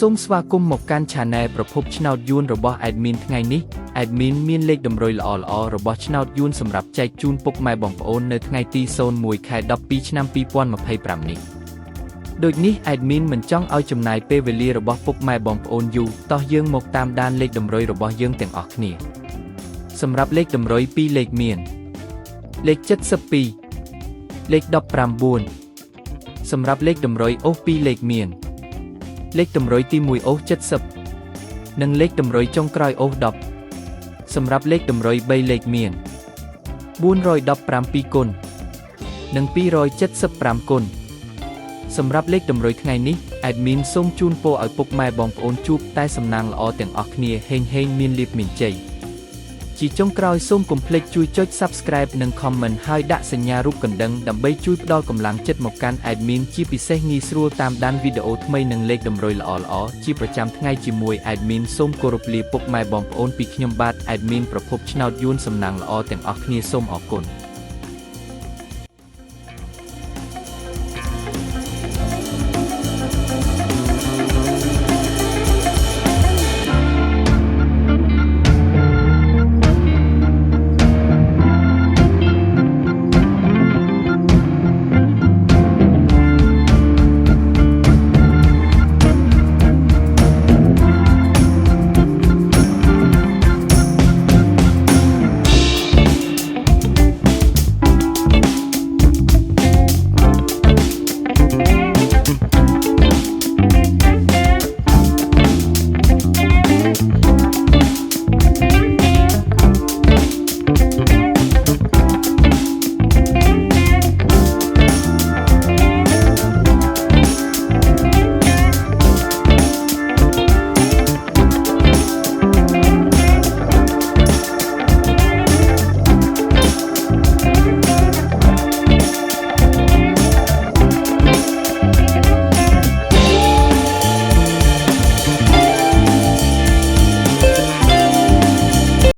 សូមស្វាគមន៍មកកាន់ Channel ប្រភពឆ្នោតយួនរបស់ Admin ថ្ងៃនេះ Admin មានលេខតម្រុយល្អៗរបស់ឆ្នោតយួនសម្រាប់ចែកជូនពុកម៉ែបងប្អូននៅថ្ងៃទី01 ខែ 12 ឆ្នាំ 2025 នេះដូចនេះ Admin មិនចង់ឲ្យចំណាយពេលវេលារបស់ពុកម៉ែបងប្អូនយូរតោះយើងមកតាមដានលេខតម្រុយរបស់យើងទាំងអស់គ្នាសម្រាប់លេខតម្រុយ2លេខមានលេខ72លេខ19សម្រាប់លេខតម្រុយអូស2លេខមានលេខតម្រុយទី1អូស70និងលេខតម្រុយចុងក្រោយអូស10សម្រាប់លេខតម្រុយ3លេខមាន417គុណនិង275គុណសម្រាប់លេខតម្រុយថ្ងៃនេះ Admin សូមជូនពរឲ្យពុកម៉ែបងប្អូនជួបតែសំណាងល្អទាំងអស់គ្នាហេងមានលាភមានជ័យជាចុងក្រោយសូមកុំភ្លេចជួយចុច Subscribe និង Comment ហើយដាក់សញ្ញារូបកណ្ដឹងដើម្បីជួយផ្ដល់កម្លាំងចិត្តមកកាន់ Admin ជាពិសេសងាយស្រួលតាមដានវីដេអូថ្មីនិងលេខតម្រុយល្អៗជាប្រចាំថ្ងៃជាមួយ Admin សូមគោរពលាពុកម៉ែបងប្អូនពីខ្ញុំបាទ Admin ប្រភពឆ្នោតយួនសំណាងល្អទាំងអស់គ្នាសូមអរគុណ